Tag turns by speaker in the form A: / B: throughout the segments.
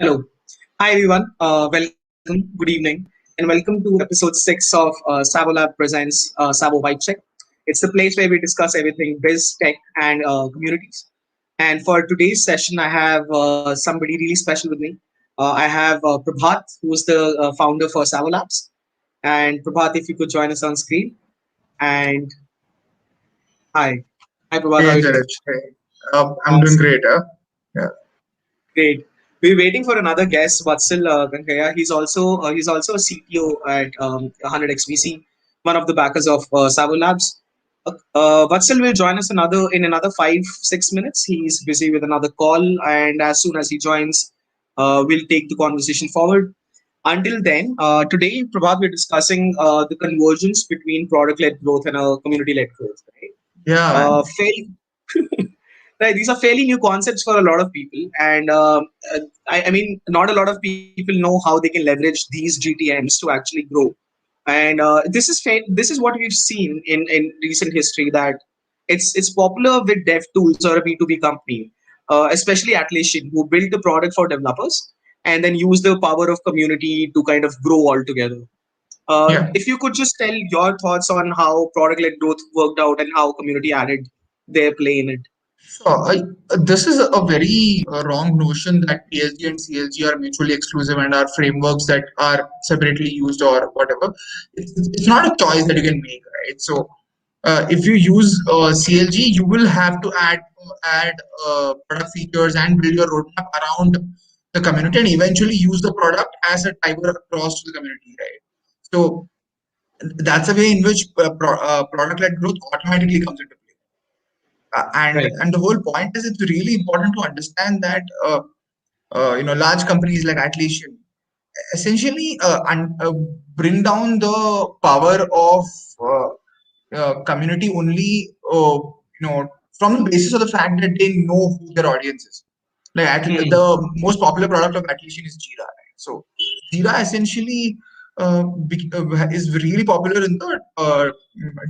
A: Hello. Hi, everyone. Welcome. Good evening. And welcome to episode 6 of SAWO Lab presents SAWO Vibe Check. It's the place where we discuss everything biz, tech, and communities. And for today's session, I have somebody really special with me. I have Prabhat, who's the founder for SAWO Labs. And Prabhat, if you could join us on screen. And hi. Hi, Prabhat. How are
B: Hey,
A: you doing?
B: Cherish. Hey. I'm doing
A: Awesome.
B: great. Yeah.
A: Great. We're waiting for another guest, Vatsal Kanakiya. He's also a CTO at 100x VC, one of the backers of SAWO Labs. Vatsal will join us another 5-6 minutes. He's busy with another call, and as soon as he joins, we'll take the conversation forward. Until then, today, Prabhat, we're discussing the convergence between product-led growth and community-led growth. Right?
B: Yeah, man.
A: Right, these are fairly new concepts for a lot of people, and I mean, not a lot of people know how they can leverage these GTMs to actually grow. And this is what we've seen in recent history, that it's popular with dev tools or a B2B company, especially Atlassian, who built the product for developers and then use the power of community to kind of grow all together.
B: Yeah.
A: If you could just tell your thoughts on how product-led growth worked out and how community added their play in it.
B: So this is a very wrong notion that PSG and CLG are mutually exclusive and are frameworks that are separately used or whatever. It's not a choice that you can make, right? So if you use CLG, you will have to add product features and build your roadmap around the community and eventually use the product as a driver across to the community, right? So that's a way in which product-led growth automatically comes into play.
A: Right.
B: And the whole point is it's really important to understand that large companies like Atlassian essentially bring down the power of community only from the basis of the fact that they know who their audience is. Like
A: Hmm.
B: the most popular product of Atlassian is Jira, right? So Jira essentially is really popular in the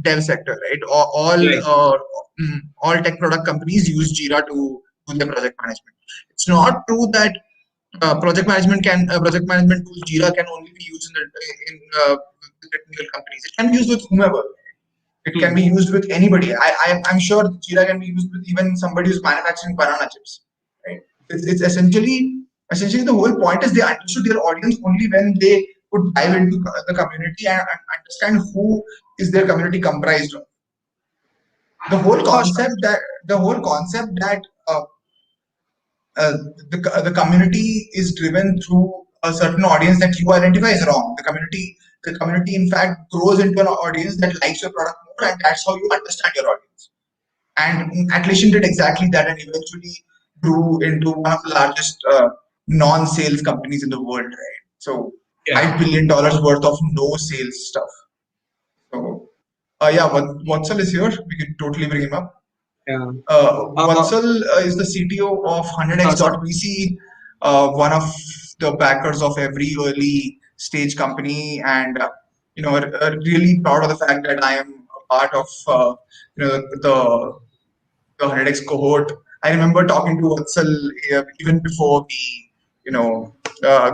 B: dev sector, right?
A: Right.
B: All tech product companies use Jira to do their project management. It's not true that project management tool Jira can only be used the technical companies. It can be used with whomever. It can
A: Hmm.
B: be used with anybody. I'm sure Jira can be used with even somebody who's manufacturing banana chips. Right? It's essentially the whole point is they understood their audience only when they could dive into the community and understand who is their community comprised of. The whole
A: For sure.
B: concept that the whole concept that uh, the community is driven through a certain audience that you identify is wrong. The community, in fact, grows into an audience that likes your product more, and that's how you understand your audience. And Atlassian did exactly that, and eventually grew into one of the largest non-sales companies in the world. Right? So,
A: Yeah.
B: $5 billion worth of no sales stuff. So, yeah, Vatsal is here. We can totally bring him up.
A: Yeah.
B: Vatsal is the CTO of
A: Sorry.
B: 100x.vc, one of the backers of every early stage company, and really proud of the fact that I am a part of the 100x cohort. I remember talking to Vatsal even before we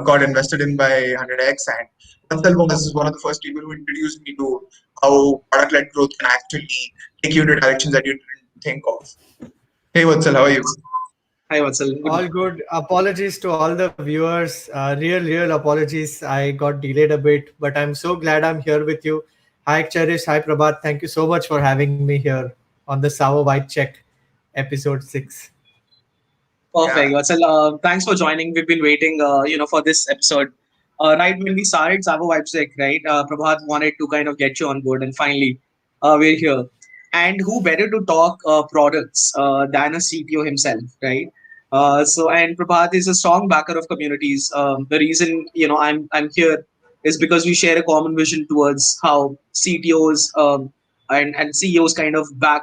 B: got invested in by 100x, and Vatsal was one of the first people who introduced me to how product-led growth can actually take you into directions that you didn't think of. Hey Vatsal, how are you?
A: Hi, Vatsal. Good.
C: All good. Apologies to all the viewers. Real apologies. I got delayed a bit, but I'm so glad I'm here with you. Hi, Cherish. Hi, Prabhat. Thank you so much for having me here on the SAWO Vibe Check, episode 6.
A: Perfect.
B: Yeah,
A: Vatsal, thanks for joining. We've been waiting, for this episode. Right when we started SAWO Vibe Check, right? Prabhat wanted to kind of get you on board, and finally, we're here. And who better to talk products than a CTO himself, right? And Prabhat is a strong backer of communities. The reason I'm here is because we share a common vision towards how CTOs and CEOs kind of back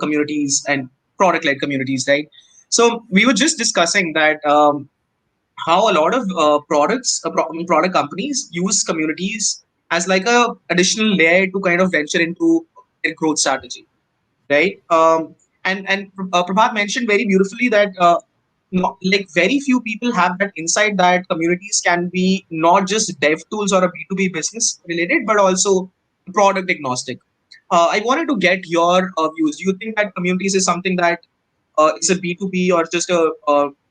A: communities and product-led communities, right? So we were just discussing that how a lot of product companies use communities as like a additional layer to kind of venture into their growth strategy, right? And Prabhat mentioned very beautifully that not like very few people have that insight that communities can be not just dev tools or a B2B business related, but also product agnostic. I wanted to get your views. Do you think that communities is something that is a B2B or just a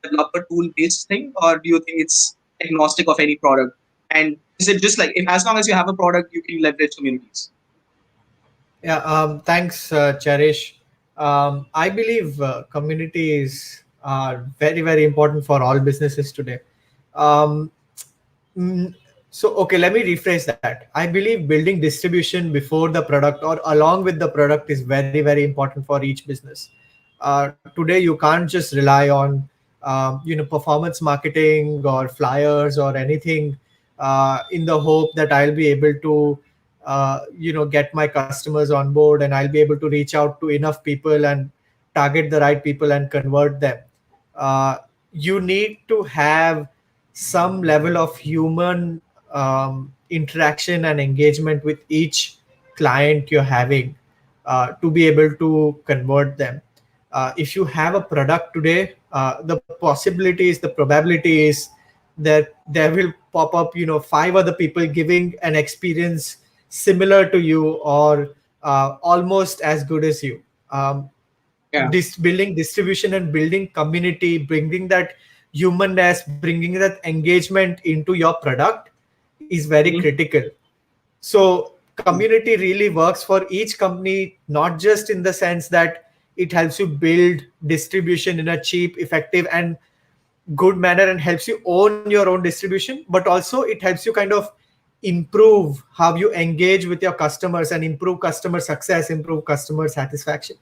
A: developer tool based thing, or do you think it's agnostic of any product? And is it just like if, as long as you have a product, you can leverage communities?
C: Yeah, thanks, Cherish. I believe communities are very, very important for all businesses today. Um, Mm, so, okay, let me rephrase that. I believe building distribution before the product or along with the product is very, very important for each business. Today, you can't just rely on, performance marketing or flyers or anything in the hope that I'll be able to, get my customers on board and I'll be able to reach out to enough people and target the right people and convert them. Uh, you need to have some level of human interaction and engagement with each client you're having to be able to convert them. If you have a product today, the possibilities, the probability is that there will pop up, five other people giving an experience similar to you or almost as good as you.
A: Yeah.
C: This building distribution and building community, bringing that humanness, bringing that engagement into your product is very
A: Mhm.
C: critical. So community really works for each company, not just in the sense that it helps you build distribution in a cheap, effective, and good manner and helps you own your own distribution, but also it helps you kind of improve how you engage with your customers and improve customer success, improve customer satisfaction.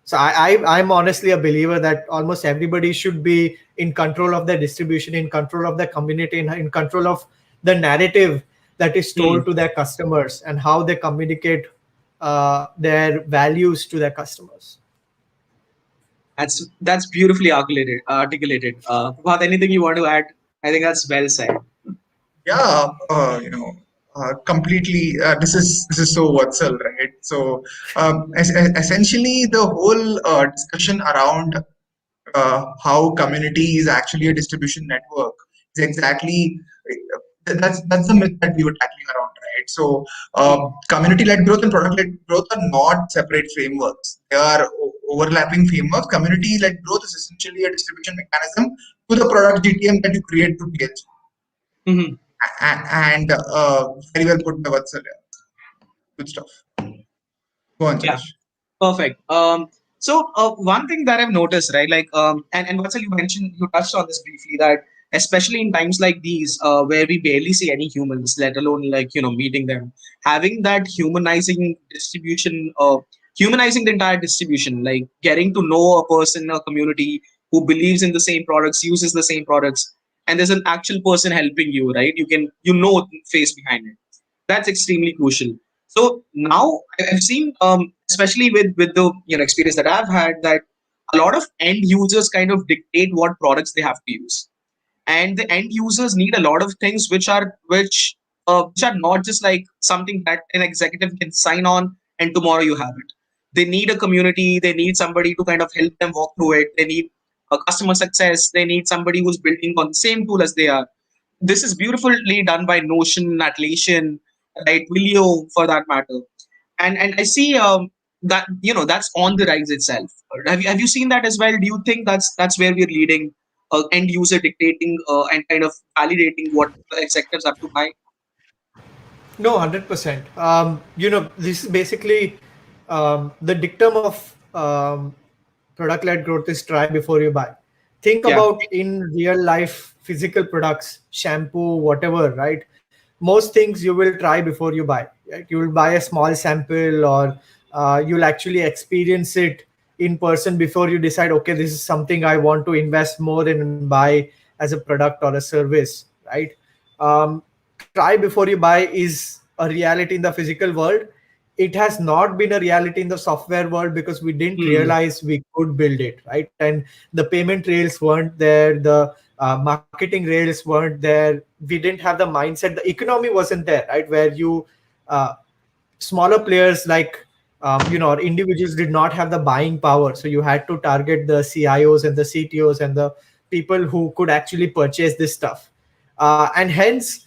C: So I'm honestly a believer that almost everybody should be in control of their distribution, in control of their community, in control of the narrative that is
A: Hmm.
C: told to their customers and how they communicate their values to their customers.
A: That's beautifully articulated. Articulated. Prabhat, anything you want to add? I think that's well said.
B: Yeah, completely. This is so Vatsal, right? So essentially, the whole discussion around how community is actually a distribution network is exactly that's the myth that we were tackling around, right? So
A: Hmm.
B: community-led growth and product-led growth are not separate frameworks; they are overlapping frameworks. Community-led growth is essentially a distribution mechanism to the product GTM that you create to PH.
A: Hmm.
B: And very well put by Vatsal. Yeah. Good stuff. Go on,
A: Yeah.
B: Cherish.
A: Perfect. So one thing that I've noticed, right, like, and Vatsal, you mentioned, you touched on this briefly, that especially in times like these, where we barely see any humans, let alone like meeting them, having that humanizing the entire distribution, like getting to know a person, a community who believes in the same products, uses the same products, and there's an actual person helping you, right? You know face behind it. That's extremely crucial. So now I've seen, especially with the experience that I've had, that a lot of end users kind of dictate what products they have to use, and the end users need a lot of things which are not just like something that an executive can sign on and tomorrow you have it. They need a community. They need somebody to kind of help them walk through it. They need a customer success. They need somebody who's building on the same tool as they are. This is beautifully done by Notion, Atlassian, right? Twilio, for that matter. And I see that that's on the rise itself. Have you seen that as well? Do you think that's where we're leading? End user dictating and kind of validating what the executives have to buy.
C: No, 100%. This is basically the dictum of product-led growth is try before you buy. Think
A: Yeah.
C: about in real life physical products, shampoo, whatever, right? Most things you will try before you buy. Right? You will buy a small sample, or you'll actually experience it in person before you decide, okay, this is something I want to invest more in and buy as a product or a service, right? um, Try before you buy is a reality in the physical world. It has not been a reality in the software world because we didn't
A: Hmm.
C: realize we could build it, right? And the payment rails weren't there, the marketing rails weren't there, we didn't have the mindset, the economy wasn't there, right? Where you uh, smaller players like or individuals did not have the buying power, so you had to target the CIOs and the CTOs and the people who could actually purchase this stuff. And hence,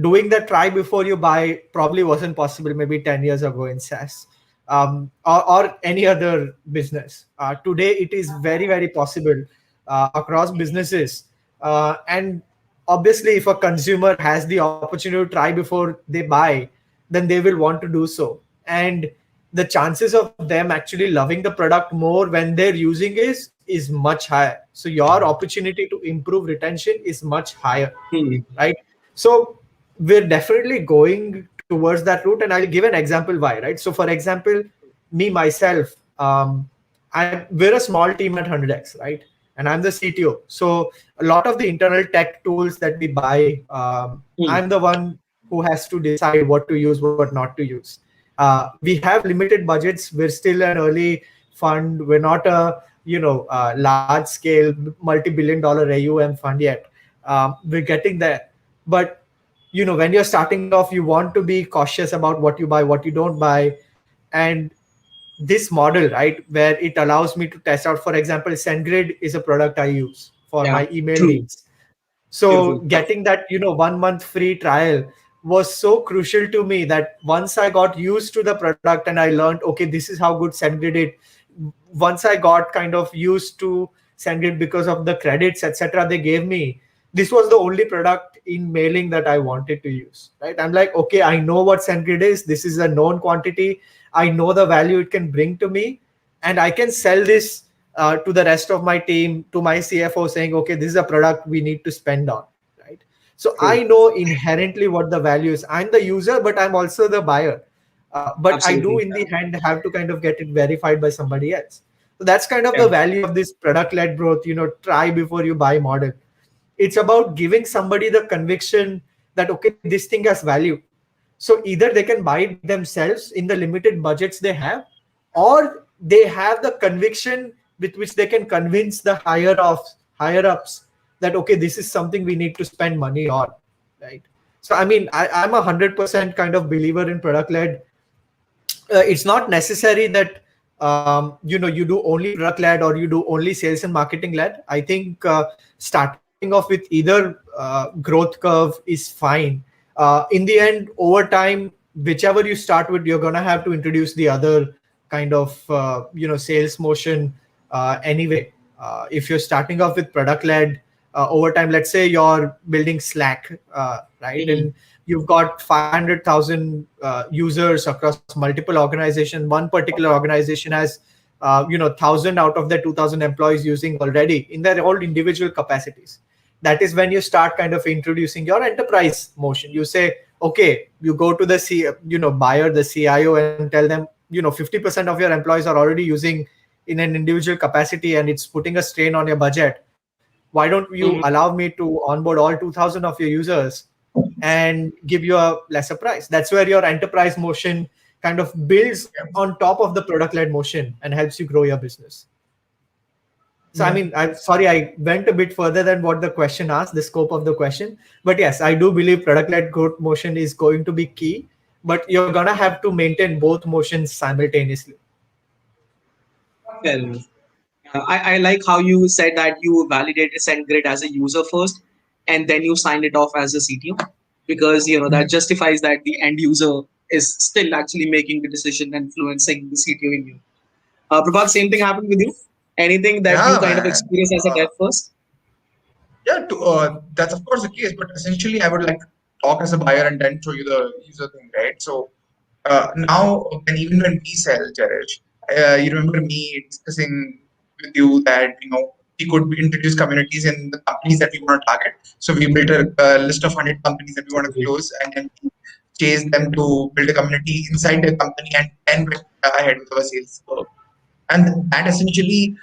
C: doing the try before you buy probably wasn't possible maybe 10 years ago in SaaS, or any other business. Today, it is very, very possible across businesses. And obviously, if a consumer has the opportunity to try before they buy, then they will want to do so. And the chances of them actually loving the product more when they're using is much higher. So your opportunity to improve retention is much higher,
A: Hmm.
C: right? So we're definitely going towards that route, and I'll give an example why, right? So for example, me myself, we're a small team at 100x, right? And I'm the CTO. So a lot of the internal tech tools that we buy,
A: Hmm.
C: I'm the one who has to decide what to use, what not to use. We have limited budgets. We're still an early fund. We're not a large scale multi-billion dollar AUM fund yet. We're getting there, but when you're starting off, you want to be cautious about what you buy, what you don't buy. And this model, right, where it allows me to test out, for example, SendGrid is a product I use for
A: Yeah.
C: my email
A: True.
C: needs. So
A: Beautiful.
C: getting that 1 month free trial was so crucial to me that once I got used to the product and I learned, okay, this is how good SendGrid it. Once I got kind of used to SendGrid because of the credits, etc., they gave me, this was the only product in mailing that I wanted to use. Right? I'm like, okay, I know what SendGrid is. This is a known quantity. I know the value it can bring to me, and I can sell this to the rest of my team, to my CFO, saying, okay, this is a product we need to spend on, right? So I
A: True.
C: know inherently what the value is. I'm the user, but I'm also the buyer. But I do,
A: Absolutely.
C: in the end, have to kind of get it verified by somebody else. So that's kind of
A: Yeah.
C: the value of this product-led growth, try before you buy model. It's about giving somebody the conviction that, okay, this thing has value. So either they can buy it themselves in the limited budgets they have, or they have the conviction with which they can convince the higher ups that, okay, this is something we need to spend money on, right? So I mean, I'm 100% kind of believer in product led. It's not necessary that you do only product led or you do only sales and marketing led. I think starting off with either growth curve is fine. In the end, over time, whichever you start with, you're gonna have to introduce the other kind of sales motion anyway. If you're starting off with product led, over time, let's say you're building Slack, right,
A: Hmm.
C: and you've got 500,000 users across multiple organizations. One particular organization has 1,000 out of the 2,000 employees using already in their all individual capacities. That is when you start kind of introducing your enterprise motion. You say, okay, you go to the buyer, the CIO, and tell them, 50% of your employees are already using in an individual capacity, and it's putting a strain on your budget. Why don't you
A: Hmm.
C: allow me to onboard all 2,000 of your users and give you a lesser price? That's where your enterprise motion kind of builds
B: Yeah.
C: on top of the product led motion and helps you grow your business. So I
B: Yeah.
C: mean, I'm sorry, I went a bit further than what the question asked, the scope of the question. But yes, I do believe product led growth motion is going to be key, but you're gonna have to maintain both motions simultaneously.
A: Fair enough. I like how you said that you validated SendGrid as a user first, and then you signed it off as a CTO, because that
B: Mhm.
A: justifies that the end user is still actually making the decision and influencing the CTO in you. Prabhat, same thing happened with you. Anything that you
B: Yeah,
A: kind of
B: man.
A: experienced as a dev first?
B: Yeah, that's of course the case, but essentially, I would like to talk as a buyer and then show you the user thing, right? So now, and even when we sell Cherish, you remember me discussing with you that we could introduce communities in the companies that we want to target. So we built a list of 100 companies that we want to
A: Absolutely.
B: close, and then we chase them to build a community inside the company, and then went ahead with our sales. And that essentially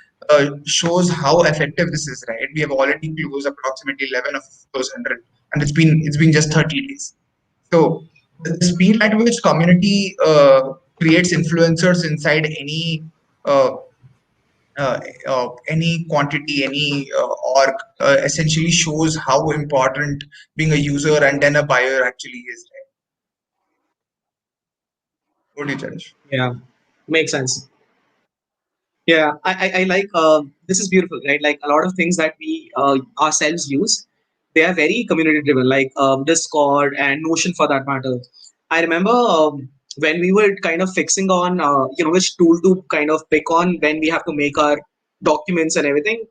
B: shows how effective this is, right? We have already closed approximately 11 of those 100, and it's been just 30 days. So the speed at which community creates influencers inside uh, any quantity, any org, essentially shows how important being a user and then a buyer actually is. Right? What do you judge?
A: Yeah, makes sense. Yeah, I like this is beautiful, right? Like a lot of things that we ourselves use, they are very community driven, like Discord and Notion for that matter. I remember when we were kind of fixing on which tool to kind of pick on when we have to make our documents and everything.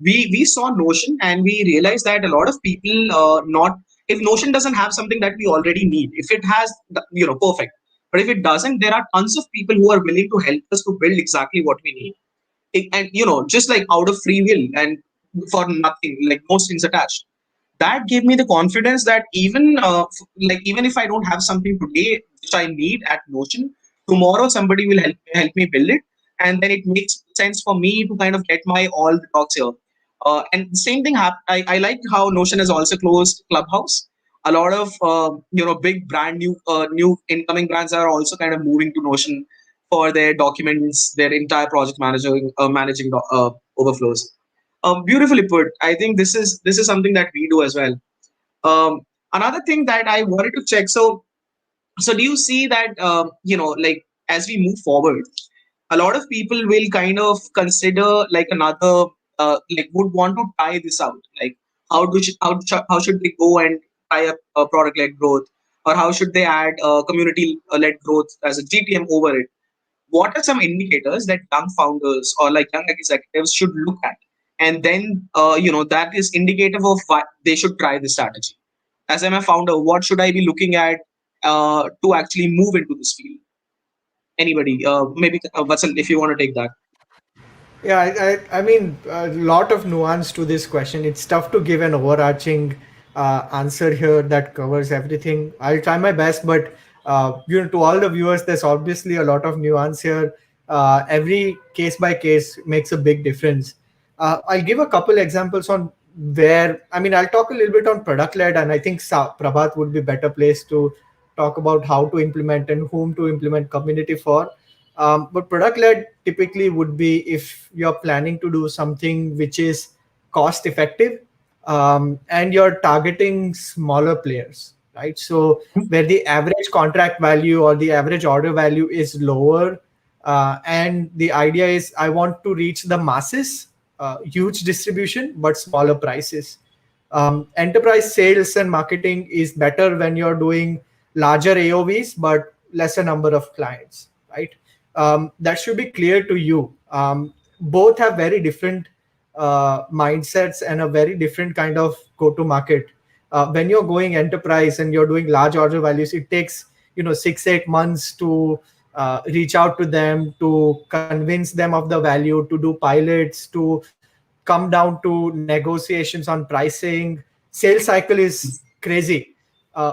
A: We saw Notion and we realized that a lot of people not if Notion doesn't have something that we already need, if it has perfect, but if it doesn't, there are tons of people who are willing to help us to build exactly what we need. And just like out of free will and for nothing, like no strings attached. That gave me the confidence that even if I don't have something today which I need at Notion, tomorrow somebody will help me build it, and then it makes sense for me to kind of get my all the talks here. And the same thing happened. I like how Notion has also closed Clubhouse. A lot of big brand new incoming brands are also kind of moving to Notion for their documents, their entire project managing overflows. Beautifully put. I think this is something that we do as well. Another thing that I wanted to check. So do you see that like as we move forward, a lot of people will kind of consider like another like would want to try this out. Like how should they go and try a product led growth, or how should they add community led growth as a GTM over it? What are some indicators that young founders or like young executives should look at, and then that is indicative of why they should try this strategy? As I'm a founder, what should I be looking at to actually move into this field? Anybody, maybe Vatsal, if you want to take that.
C: Yeah, I mean, a lot of nuance to this question. It's tough to give an overarching answer here that covers everything. I'll try my best, but to all the viewers, there's obviously a lot of nuance here. Every case by case makes a big difference. I'll give a couple examples on where. I mean, I'll talk a little bit on product led, and I think Prabhat would be better placed to talk about how to implement and whom to implement community for. But product led typically would be if you're planning to do something which is cost effective, and you're targeting smaller players, right? So where the average contract value or the average order value is lower, and the idea is I want to reach the masses, huge distribution, but smaller prices. Enterprise sales and marketing is better when you're doing larger AOVs but lesser number of clients, right? That should be clear to you. Both have very different mindsets and a very different kind of go to market. When you're going enterprise and you're doing large order values, it takes 6-8 months to reach out to them, to convince them of the value, to do pilots, to come down to negotiations on pricing. Sales cycle is crazy.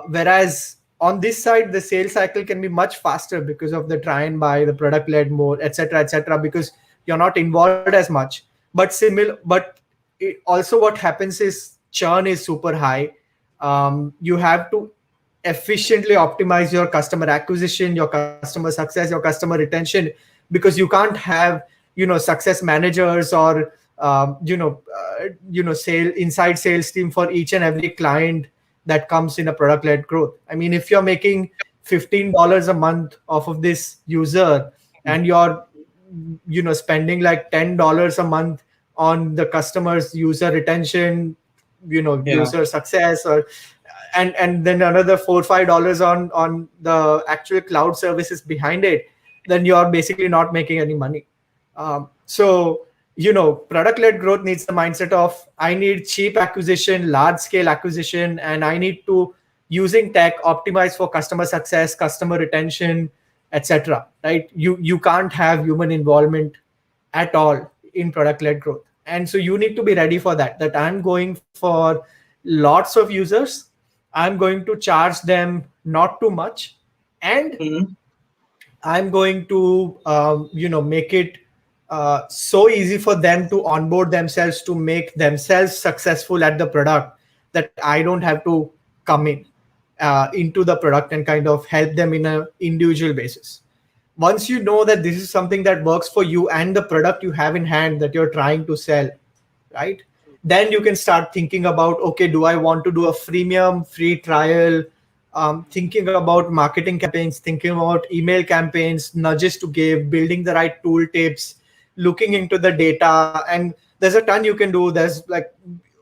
C: Whereas on this side, the sales cycle can be much faster because of the try and buy, the product led mode, etc., etc. Because you're not involved as much. But also what happens is churn is super high. You have to efficiently optimize your customer acquisition, your customer success, your customer retention, because you can't have success managers or sale inside sales team for each and every client that comes in a product led growth. I mean, if you're making $15 a month off of this user, and you're spending like $10 a month on the customer's user retention,
A: Yeah.
C: user success, or and then another $4-5 on the actual cloud services behind it, then you're basically not making any money. So product led growth needs the mindset of I need cheap acquisition, large scale acquisition, and I need to using tech optimize for customer success, customer retention, etc. Right? You can't have human involvement at all in product led growth, and so you need to be ready for that. That I'm going for lots of users, I'm going to charge them not too much, and
A: Mhm.
C: I'm going to make it so easy for them to onboard themselves, to make themselves successful at the product, that I don't have to come in into the product and kind of help them in a individual basis. Once you know that this is something that works for you and the product you have in hand that you're trying to sell, right? Then you can start thinking about, okay, do I want to do a freemium free trial? Thinking about marketing campaigns, thinking about email campaigns, nudges to give, building the right tool tips, looking into the data. And there's a ton you can do. There's like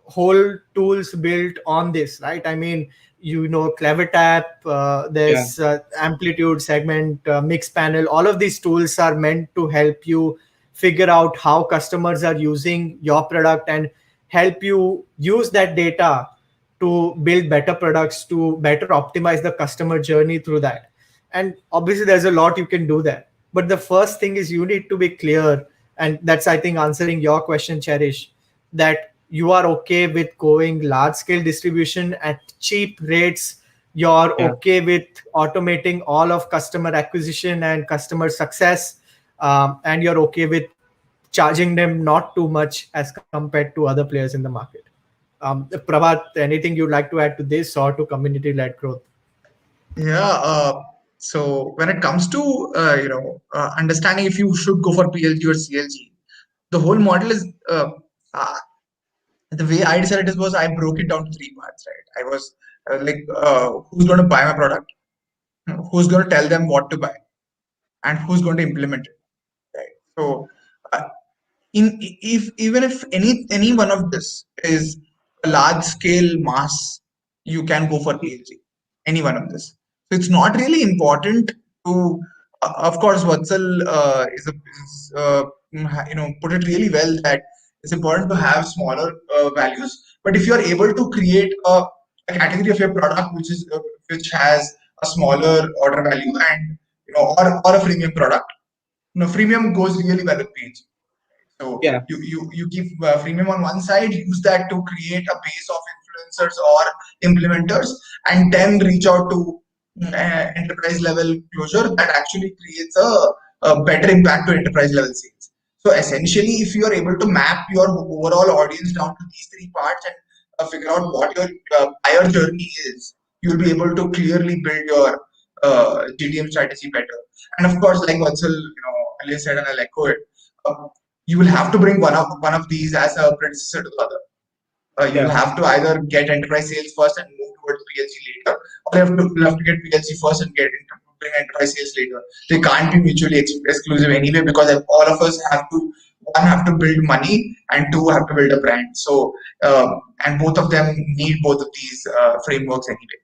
C: whole tools built on this, right? I mean, Clever Tap,
A: Yeah.
C: there's Amplitude, Segment, Mix Panel. All of these tools are meant to help you figure out how customers are using your product and help you use that data to build better products, to better optimize the customer journey through that. And obviously, there's a lot you can do there. But the first thing is you need to be clear, and that's, I think, answering your question, Cherish, that you are okay with going large scale distribution at cheap rates. You're
A: Yeah.
C: okay with automating all of customer acquisition and customer success, and you're okay with charging them not too much as compared to other players in the market. Prabhat, anything you'd like to add to this or to community led growth?
B: Yeah. So when it comes to understanding if you should go for PLG or CLG, the whole model is uh, the way I decided it was I broke it down to three parts. Right. I was who's going to buy my product, who's going to tell them what to buy, and who's going to implement it. Right. So uh, if even if any one of this is a large scale mass, you can go for PLG. Any one of this. So it's not really important to. Of course, Vatsal put it really well that it's important to have smaller values. But if you are able to create a category of your product which has a smaller order value and or a freemium product, freemium goes really well with PLG. So
A: Yeah.
B: you keep freemium on one side, use that to create a base of influencers or implementers, and then reach out to enterprise level closure that actually creates a better impact to enterprise level sales. So essentially, if you are able to map your overall audience down to these three parts and figure out what your buyer journey is, you'll be able to clearly build your GTM strategy better. And of course, like Vatsal, earlier said, and I'll echo it. Uh, you will have to bring one of these as a predecessor to the other. You will
A: Yeah.
B: have to either get enterprise sales first and move towards PLG later, or you have to get PLG first and bring enterprise sales later. They can't be mutually exclusive anyway because all of us have to one have to build money and two have to build a brand. So and both of them need both of these frameworks anyway.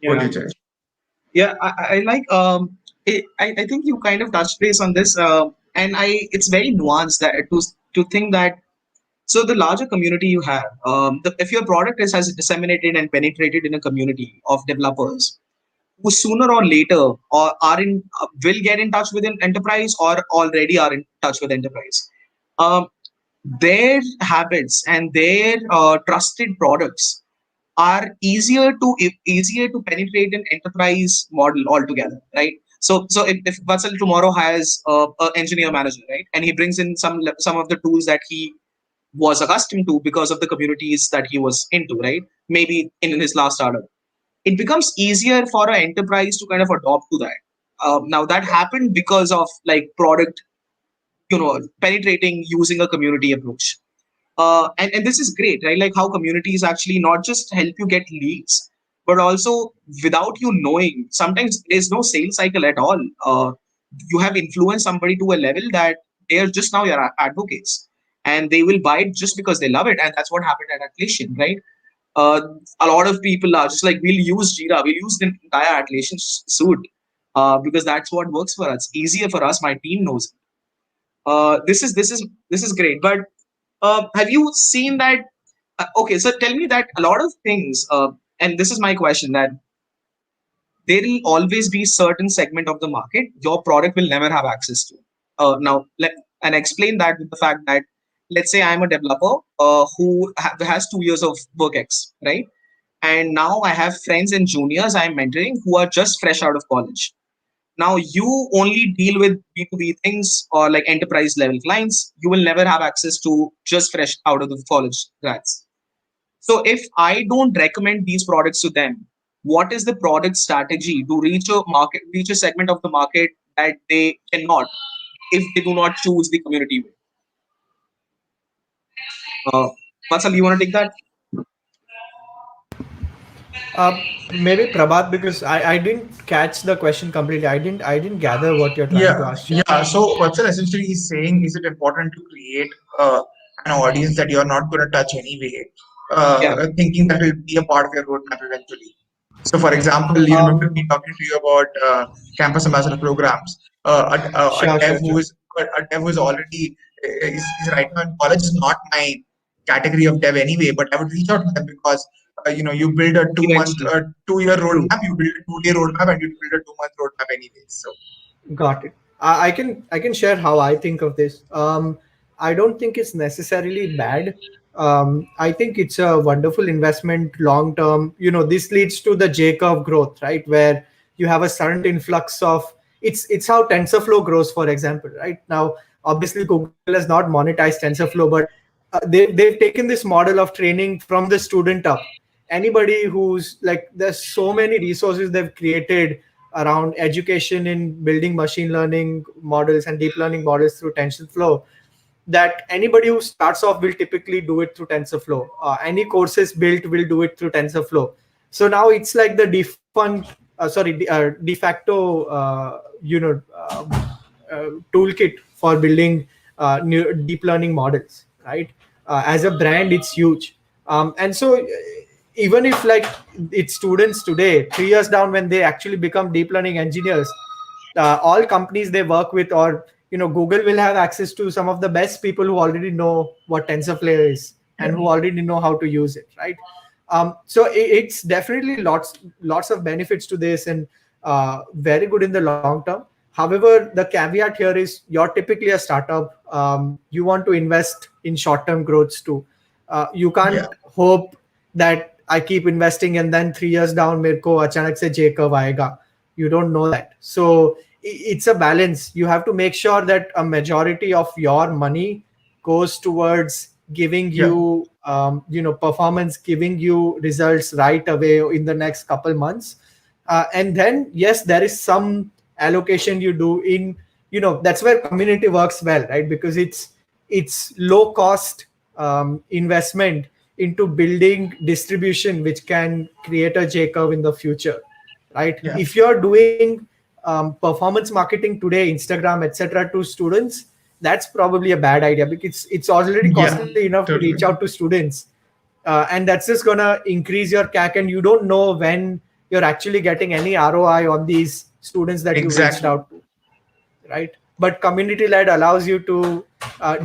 B: What do
A: Yeah.
B: you say?
A: Yeah. I like I think you kind of touched base on this, and I it's very nuanced that to think that so the larger community you have, if your product has disseminated and penetrated in a community of developers who sooner or later or are in will get in touch with an enterprise or already are in touch with enterprise, um, their habits and their trusted products are easier to penetrate an enterprise model altogether, right? So if Vatsal tomorrow has a engineer manager, right, and he brings in some of the tools that he was accustomed to because of the communities that he was into, right? Maybe in his last startup, it becomes easier for an enterprise to kind of adopt to that. Now that happened because of like product, penetrating using a community approach. And this is great, right? Like how communities actually not just help you get leads, but also without you knowing, sometimes there's no sales cycle at all. You have influenced somebody to a level that they are just now your advocates, and they will buy it just because they love it, and that's what happened at Atlassian, right? Uh, a lot of people are just like, we'll use Jira, we'll use the entire Atlassian suite because that's what works for us. Easier for us. My team knows. This is great, but have you seen that? Okay, so tell me that a lot of things, and this is my question, that there will always be certain segment of the market your product will never have access to. And explain that with the fact that let's say I'm a developer who has 2 years of work ex, right? And now I have friends and juniors I'm mentoring who are just fresh out of college. Now you only deal with B2B things or like enterprise level clients. You will never have access to just fresh out of the college grads. So if I don't recommend these products to them, what is the product strategy to reach a segment of the market that they cannot if they do not choose the community way? Uh, Vatsal, you want to take that?
C: Maybe Prabhat, because I didn't catch the question completely. I didn't gather what you're trying to
B: Yeah,
C: ask, Cherish.
B: yeah. So Vatsal essentially is saying, is it important to create an audience that you're not going to touch anyway,
A: Yeah.
B: thinking that will be a part of your roadmap eventually? So, for example, you remember
A: Um,
B: me talking to you about campus ambassador programs. A
C: Sure,
B: dev
C: sure,
B: who
C: sure.
B: is a dev who is already is right now in college is not my category of dev anyway. But I would reach out to them because you build a 2 month,
A: Eventually.
B: 2 year
A: True.
B: roadmap, you build a 2 day roadmap, and you build a 2 month roadmap anyway. So
C: Got it. I can share how I think of this. I don't think it's necessarily bad. I think it's a wonderful investment long term. This leads to the J curve growth, right? Where you have a sudden influx of it's how TensorFlow grows, for example, right? Now, obviously, Google has not monetized TensorFlow, but they've taken this model of training from the student up. Anybody who's like, there's so many resources they've created around education in building machine learning models and deep learning models through TensorFlow, that anybody who starts off will typically do it through TensorFlow. Any courses built will do it through TensorFlow. So now it's like the de facto, toolkit for building deep learning models, right? As a brand, it's huge. And so even if like it's students today, 3 years down when they actually become deep learning engineers, all companies they work with, or Google will have access to some of the best people who already know what TensorFlow is
B: yeah,
C: and who already know how to use it, right? So it's definitely lots of benefits to this, and very good in the long term. However, the caveat here is you're typically a startup. You want to invest in short term growths too. You
B: yeah.
C: can't hope that I keep investing and then 3 years down मेरे को अचानक से J curve आएगा. You don't know that. So it's a balance. You have to make sure that a majority of your money goes towards giving
B: Yeah,
C: you performance, giving you results right away in the next couple months. And then yes, there is some allocation you do in, that's where community works well, right? Because it's low cost investment into building distribution which can create a J curve in the future, right?
B: yeah,
C: If you're doing performance marketing today, Instagram, etc., to students, that's probably a bad idea, because it's already
B: yeah,
C: costly enough to reach
B: totally.
C: out to students. And that's just gonna increase your CAC, and you don't know when you're actually getting any ROI on these students that you reached
B: Exactly.
C: out to, right? But community led allows you to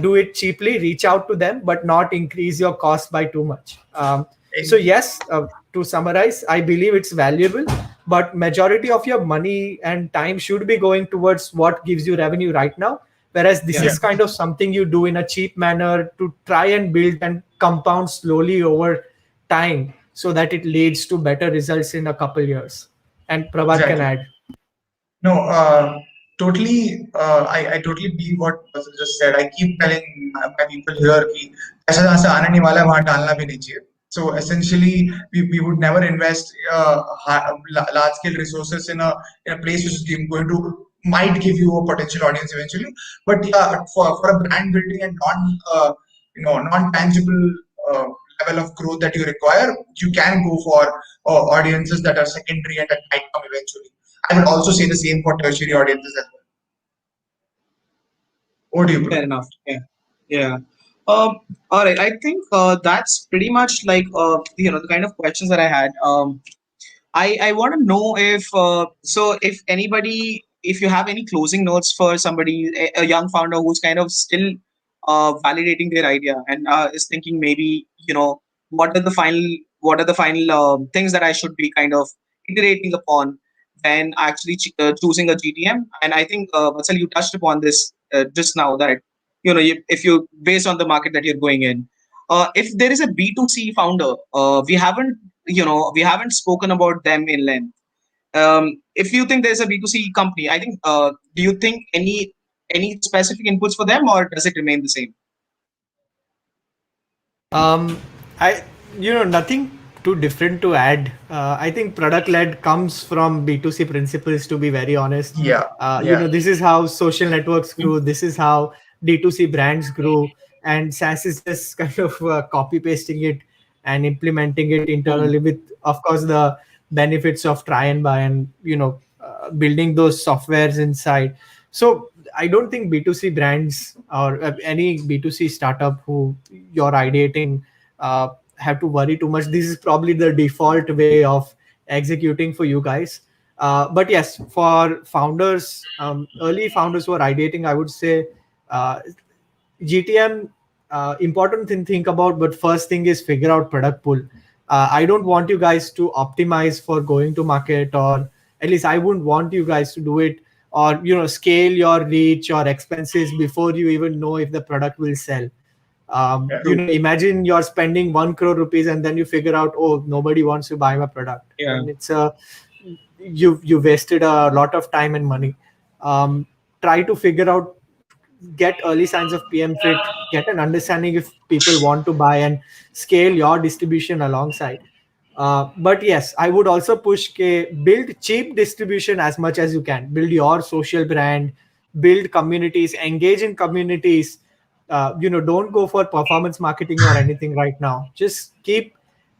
C: do it cheaply, reach out to them, but not increase your cost by too much. So
B: Eh,
C: yes, to summarize, I believe it's valuable, but majority of your money and time should be going towards what gives you revenue right now. Whereas this
A: Yeah.
B: Yeah,
C: is kind of something you do in a cheap manner to try and build and compound slowly over time, so that it leads to better results in a couple years. And Prabhat can
B: exactly.
C: add.
B: No, totally. I totally believe what Vatsal just said. I keep telling my people here कि ऐसा जहाँ से आने नहीं वाला है वहाँ डालना भी नहीं चाहिए. So essentially, we would never invest large scale resources in a place which is going to might give you a potential audience eventually. But yeah, for a brand building and non tangible uh, level of growth that you require, you can go for audiences that are secondary and that might come eventually. I would also say the same for tertiary audiences as well. What do you, bro?
A: Fair enough. Yeah. Yeah. All right. I think that's pretty much like the kind of questions that I had. I want to know if so if anybody, if you have any closing notes for somebody, a young founder who's kind of still validating their idea and is thinking maybe, what are the final things that I should be kind of iterating upon when actually choosing a GTM. And I think Vatsal, you touched upon this just now, that if you, based on the market that you're going in, if there is a B2C founder, we haven't spoken about them in length. If you think there's a B2C company, I think, do you think any specific inputs for them, or does it remain the same?
C: Um, I nothing too different to add. I think product led comes from B2C principles. To be very honest,
B: Yeah, yeah,
C: this is how social networks grew. This is how D2C brands grew, and SaaS is just kind of copy pasting it and implementing it
A: Hmm.
C: internally with, of course, the benefits of try and buy, and building those softwares inside. So I don't think B2C brands or any B2C startup who you're ideating have to worry too much. This is probably the default way of executing for you guys. But yes, for founders, early founders who are ideating, I would say uh, GTM, important thing think about, but first thing is figure out product pool. I don't want you guys to optimize for going to market, or at least I wouldn't want you guys to do it, or scale your reach or expenses before you even know if the product will sell.
B: Yeah.
A: True.
C: Imagine you're spending 1 crore rupees and then you figure out, oh, nobody wants to buy my product.
A: Yeah.
C: Then it's a you wasted a lot of time and money. Try to figure out, get early signs of PM fit, get an understanding if people want to buy, and scale your distribution alongside. But yes, I would also push build cheap distribution as much as you can. Build your social brand, build communities, engage in communities. Don't go for performance marketing or anything right now. Just keep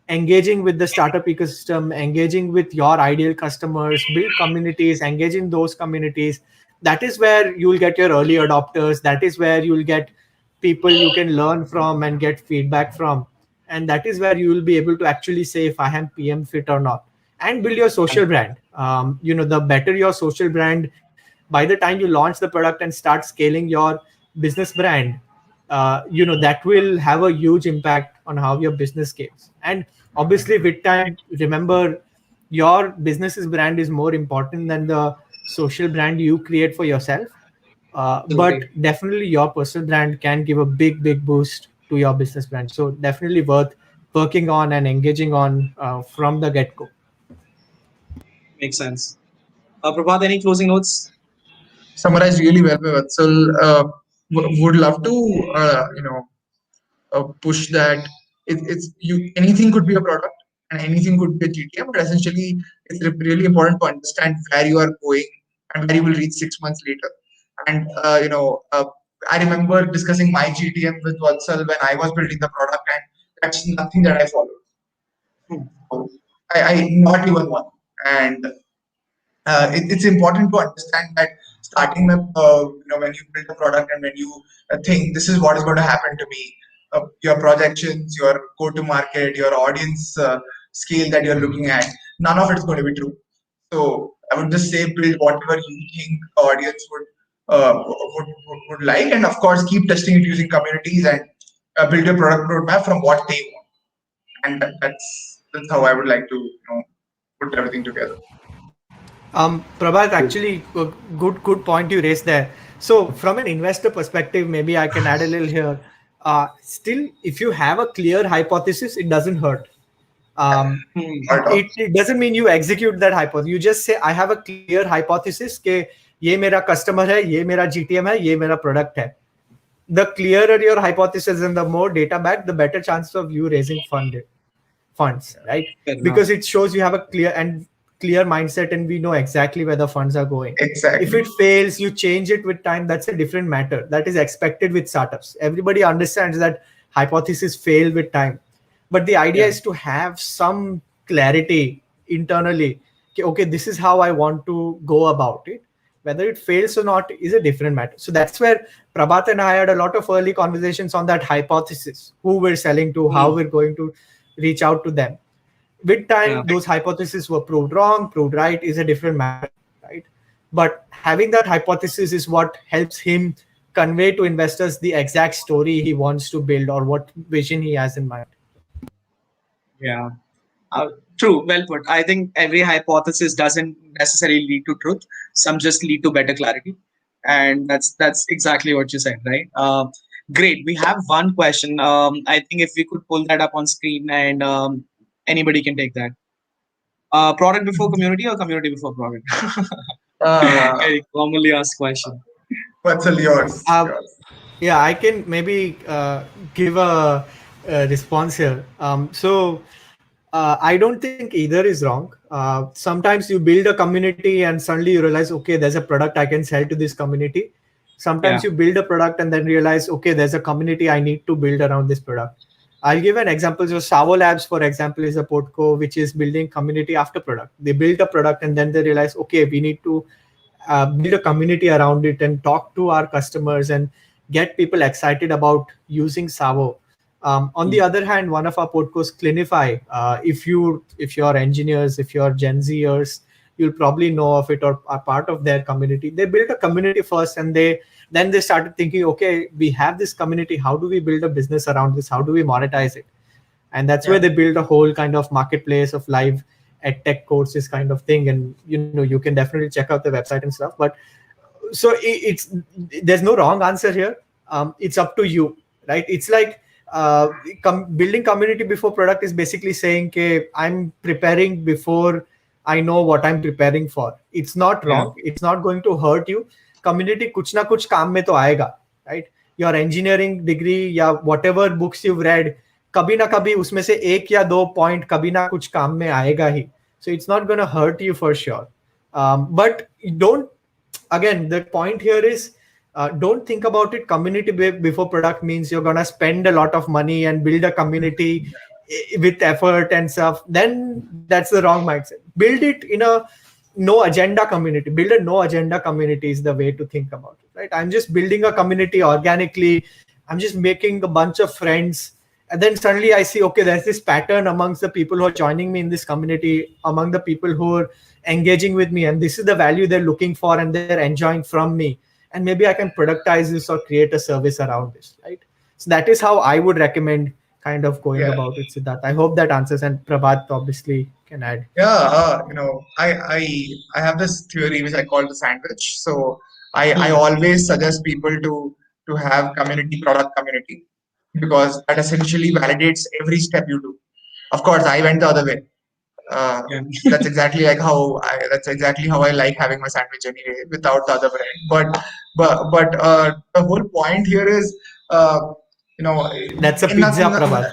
C: engaging with the startup ecosystem, engaging with your ideal customers, build communities, engage in those communities. That is where you will get your early adopters. That is where you will get people you can learn from and get feedback from. And that is where you will be able to actually say if I am PM fit or not. And build your social brand. The better your social brand, by the time you launch the product and start scaling your business brand, that will have a huge impact on how your business scales. And obviously with time, remember, your business's brand is more important than the social brand you create for yourself. But
A: Absolutely.
C: definitely your personal brand can give a big boost to your business brand, so definitely worth working on and engaging on from the get-go.
A: Makes sense. Prabhat, any closing notes?
B: Summarized really well by Vatsal. Would love to, push that it's you anything could be a product and anything could be a GTM, but essentially it's really important to understand where you are going and where you will reach 6 months later. And I remember discussing my GTM with Vatsal when I was building the product, and that's nothing that I followed.
A: Hmm.
B: So I not even one. And it's important to understand that starting with when you build a product and when you think this is what is going to happen to me, your projections, your go to market, your audience scale that you're looking at, none of it's going to be true. So I would just say build whatever you think the audience would like, and of course keep testing it using communities, and build your product roadmap from what they want. And that's how I would like to put everything together.
C: Prabhat, actually, good point you raised there. So, from an investor perspective, maybe I can add a little here. Still, if you have a clear hypothesis, it doesn't hurt.
A: Hmm.
B: Not at all.
C: It doesn't mean you execute that hypothesis. You just say, I have a clear hypothesis कि ये मेरा customer है, ये मेरा GTM है, ये मेरा product है. The clearer your hypothesis and the more data back, the better chances of you raising funds, right?
A: Fair enough.
C: Because it shows you have a clear mindset and we know exactly where the funds are going. If
B: Exactly.
C: it fails, you change it with time. That's a different matter. That is expected with startups. Everybody understands that hypotheses fail with time. But the idea
A: Yeah.
C: is to have some clarity internally. Okay, this is how I want to go about it. Whether it fails or not is a different matter. So that's where Prabhat and I had a lot of early conversations on that hypothesis, who we're selling to, how
A: Hmm.
C: we're going to reach out to them. With
A: Yeah.
C: time, those hypotheses were proved wrong, proved right is a different matter, right? But having that hypothesis is what helps him convey to investors the exact story he wants to build or what vision he has in mind.
A: Yeah. Uh, True. Well put. I think every hypothesis doesn't necessarily lead to truth. Some just lead to better clarity, and that's exactly what you said, right? Great. We have one question. I think if we could pull that up on screen, and anybody can take that. Product before community or community before product?
B: Uh,
A: Very commonly asked question.
B: what's all yours?
C: Uh,
B: Yours.
C: yeah, I can maybe give a response here. I don't think either is wrong. Sometimes you build a community and suddenly you realize, okay, there's a product I can sell to this community. Sometimes
A: Yeah.
C: you build a product and then realize, okay, there's a community I need to build around this product. I'll give an example. So SAWO Labs, for example, is a portco which is building community after product. They build a product and then they realize, okay, we need to build a community around it and talk to our customers and get people excited about using SAWO. On the other hand, one of our podcasts, Clinify, if you're engineers, if you're Gen Zers, you'll probably know of it or are part of their community. They built a community first, and then they started thinking, okay, we have this community. How do we build a business around this? How do we monetize it? And that's where
B: Yeah.
C: they build a whole kind of marketplace of live ed tech courses kind of thing. And you can definitely check out the website and stuff. But so it's there's no wrong answer here. It's up to you, right? It's like building community before product is basically saying, okay, I'm preparing before I know what I'm preparing for. It's not
A: Yeah.
C: wrong. It's not going to hurt you. Community कुछ ना कुछ काम में तो आएगा, right? Your engineering degree या whatever books you've read, कभी ना कभी उसमें से एक या दो point कभी ना कुछ काम में आएगा ही. So it's not going to hurt you for sure. But don't, again, the point here is don't think about it. Community before product means you're gonna spend a lot of money and build a community with effort and stuff. Then that's the wrong mindset. Build it in a no agenda community. Build a no agenda community is the way to think about it, right? I'm just building a community organically. I'm just making a bunch of friends, and then suddenly I see, okay, there's this pattern amongst the people who are joining me in this community, among the people who are engaging with me, and this is the value they're looking for and they're enjoying from me, and maybe I can productize this or create a service around this, right? So that is how I would recommend kind of going
B: Yeah.
C: about it, Siddharth. I hope that answers, and Prabhat obviously can add.
B: Yeah, I have this theory which I call the sandwich. So I always suggest people to have community, product community, because that essentially validates every step you do. Of course, I went the other way. Uh,
A: Yeah.
B: that's exactly how I like having my sandwich anyway, without the other bread. But the whole point here is, uh, you know,
C: That's a
B: in,
C: pizza, Prabhat.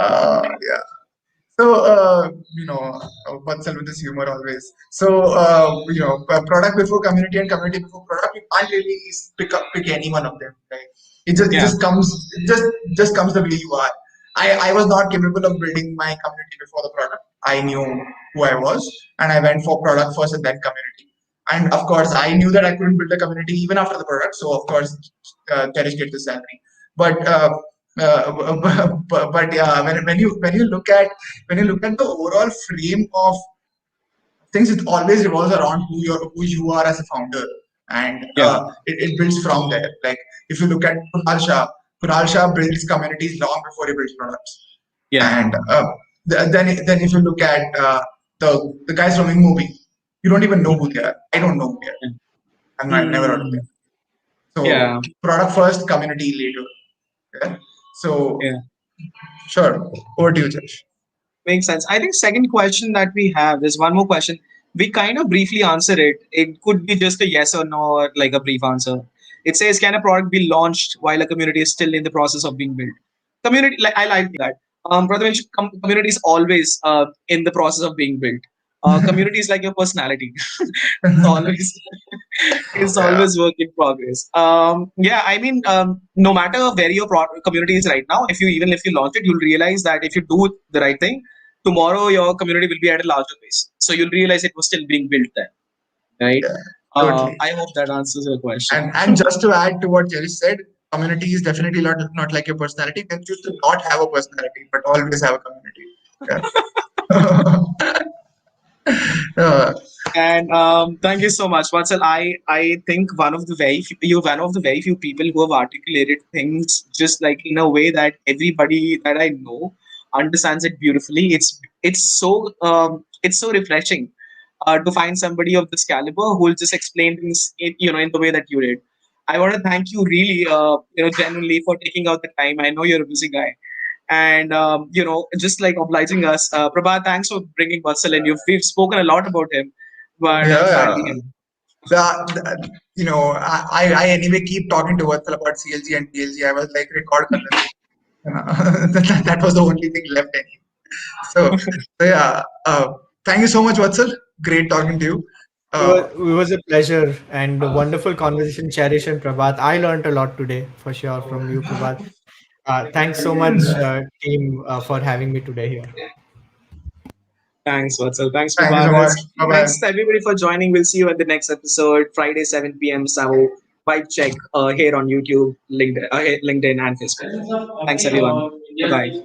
B: yeah. So, Vatsal with this humor always. So, product before community and community before product, you can't really pick any one of them, right? It
A: Yeah.
B: just comes, just comes the way you are. I was not capable of building my community before the product. I knew who I was, and I went for product first and then community. And of course, I knew that I couldn't build a community even after the product. So, of course, Cherish gets the salary. But but yeah, when you look at the overall frame of things, it always revolves around who you are as a founder, and
A: Yeah.
B: it builds from there. Like if you look at Kunal Shah builds communities long before he builds products,
A: Yeah.
B: and then if you look at the guys from movie, you don't even know who they are. I don't know who they are. I'm not, never heard of them. So
A: Yeah.
B: product first, community later. Yeah? So
A: Yeah.
B: sure, over to you, Cherish.
A: Makes sense. I think second question that we have is one more question. We kind of briefly answer it. It could be just a yes or no, or like a brief answer. It says, can a product be launched while a community is still in the process of being built? Community, like I like that. Prathamesh, community is always in the process of being built. Community is like your personality. It's always it's
B: Yeah,
A: always work in progress. Yeah, I mean, no matter where your community is right now, if you even if you launch it, you'll realize that if you do the right thing, tomorrow your community will be at a larger pace. So you'll realize it was still being built then, right?
B: yeah, totally.
A: I hope that answers your question.
B: And just to add to what Jerry said, community is definitely not like your personality. You can choose to not have a personality, but always have a community. Yeah. Uh,
A: And thank you so much, Vatsal. I think one of the very few, you're one of the very few people who have articulated things just like in a way that everybody that I know understands it beautifully. It's so refreshing to find somebody of this caliber who will just explain things in the way that you did. I want to thank you really genuinely for taking out the time. I know you're a busy guy, and just like obliging us. Prabhat, thanks for bringing Vatsal in. We've spoken a lot about him, but
B: yeah,
A: finally him.
B: I anyway keep talking to Vatsal about CLG and TLG. I was like, record kar le. That was the only thing left anyway. So yeah, thank you so much, Vatsal. Great talking to you.
C: It was a pleasure and a wonderful conversation, Cherish and Prabhat. I learned a lot today for sure from you, Prabhat. Thanks so much, team, for having me today here.
A: Thanks, Vatsal. Thanks,
B: Thank you so
A: Prabhat.
B: much. Bye bye.
A: Thanks, everybody, for joining. We'll see you at the next episode, Friday, 7 p.m. SAWO Vibe Check here on YouTube, LinkedIn and Facebook. Thanks, everyone. Bye bye.